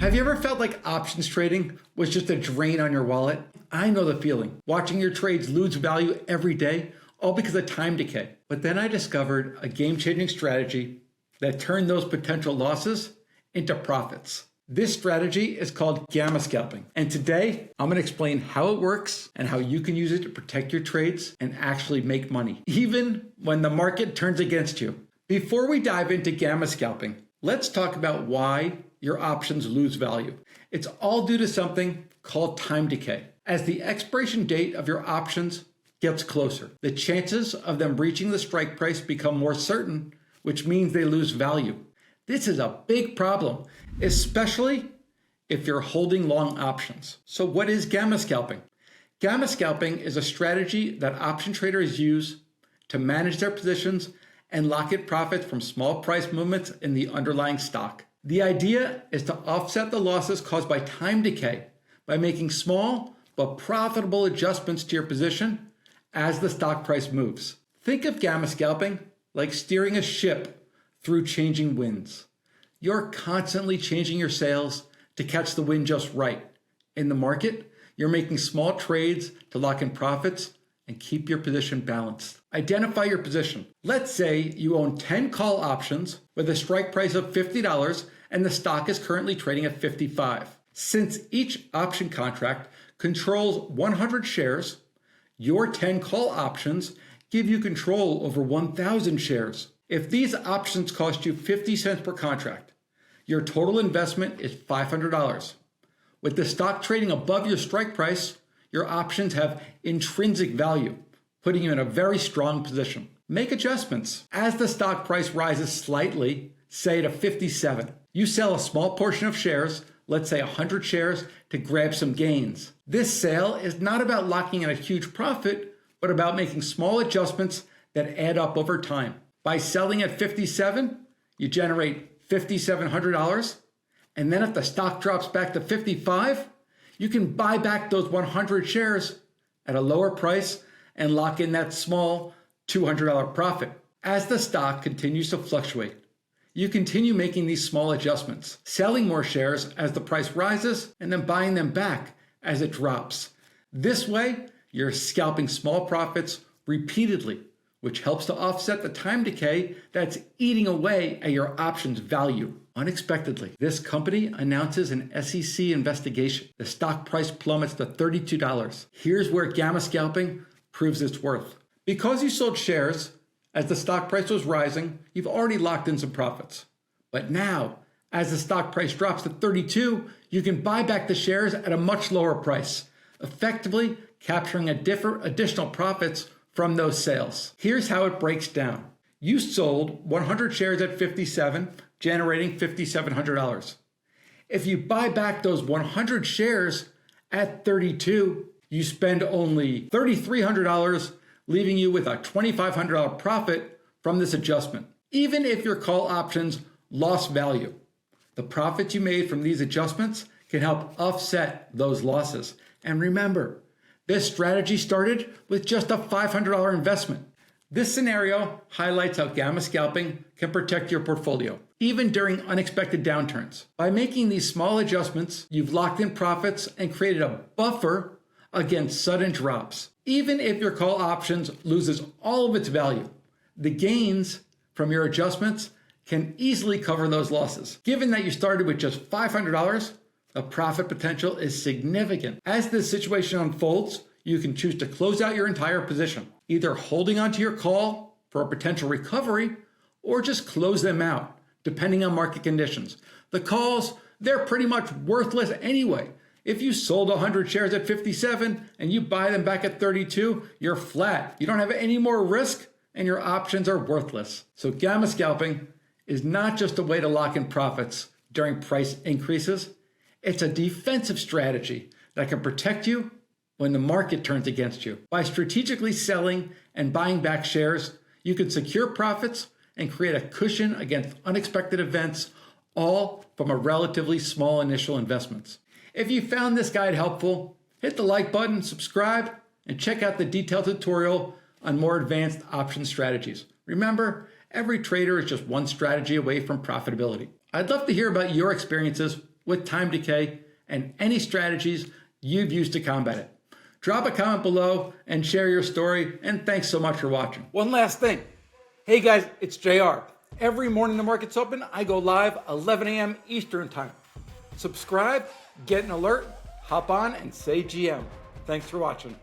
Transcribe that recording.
Have you ever felt like options trading was just a drain on your wallet? I know the feeling. Watching your trades lose value every day, all because of time decay. But then I discovered a game-changing strategy that turned those potential losses into profits. This strategy is called Gamma Scalping. And today, I'm going to explain how it works and how you can use it to protect your trades and actually make money, even when the market turns against you. Before we dive into Gamma Scalping, let's talk about why your options lose value. It's all due to something called time decay. As the expiration date of your options gets closer, the chances of them reaching the strike price become more certain, which means they lose value. This is a big problem, especially if you're holding long options. So what is Gamma Scalping? Gamma Scalping is a strategy that option traders use to manage their positions and lock in profits from small price movements in the underlying stock. The idea is to offset the losses caused by time decay by making small but profitable adjustments to your position as the stock price moves. Think of Gamma Scalping like steering a ship through changing winds. You're constantly changing your sails to catch the wind just right. In the market, you're making small trades to lock in profits and keep your position balanced. Identify your position. Let's say you own 10 call options with a strike price of $50 and the stock is currently trading at 55. Since each option contract controls 100 shares, your 10 call options give you control over 1,000 shares. If these options cost you 50 cents per contract, your total investment is $500. With the stock trading above your strike price, your options have intrinsic value, putting you in a very strong position. Make adjustments. As the stock price rises slightly, say to 57, you sell a small portion of shares, let's say 100 shares, to grab some gains. This sale is not about locking in a huge profit, but about making small adjustments that add up over time. By selling at 57, you generate $5,700. And then if the stock drops back to 55, you can buy back those 100 shares at a lower price and lock in that small $200 profit. As the stock continues to fluctuate, you continue making these small adjustments, selling more shares as the price rises and then buying them back as it drops. This way, you're scalping small profits repeatedly, which helps to offset the time decay that's eating away at your options value. Unexpectedly, this company announces an SEC investigation. The stock price plummets to $32. Here's where Gamma Scalping proves its worth. Because you sold shares as the stock price was rising, you've already locked in some profits. But now, as the stock price drops to 32, you can buy back the shares at a much lower price, effectively capturing additional profits from those sales. Here's how it breaks down. You sold 100 shares at 57, generating $5,700. If you buy back those 100 shares at 32, you spend only $3,300, leaving you with a $2,500 profit from this adjustment. Even if your call options lost value, the profits you made from these adjustments can help offset those losses. And remember, this strategy started with just a $500 investment. This scenario highlights how Gamma Scalping can protect your portfolio, even during unexpected downturns. By making these small adjustments, you've locked in profits and created a buffer against sudden drops. Even if your call options loses all of its value, the gains from your adjustments can easily cover those losses. Given that you started with just $500, the profit potential is significant. As this situation unfolds, you can choose to close out your entire position, either holding onto your call for a potential recovery or just close them out, depending on market conditions. The calls, they're pretty much worthless anyway. If you sold 100 shares at 57 and you buy them back at 32, you're flat. You don't have any more risk and your options are worthless. So Gamma Scalping is not just a way to lock in profits during price increases. It's a defensive strategy that can protect you when the market turns against you. By strategically selling and buying back shares, you can secure profits and create a cushion against unexpected events, all from a relatively small initial investments. If you found this guide helpful, hit the like button, subscribe, and check out the detailed tutorial on more advanced option strategies. Remember, every trader is just one strategy away from profitability. I'd love to hear about your experiences with time decay and any strategies you've used to combat it. Drop a comment below and share your story, and thanks so much for watching. One last thing. Hey guys, it's JR. Every morning the market's open, I go live 11 a.m. Eastern time. Subscribe, get an alert, hop on and say GM. Thanks for watching.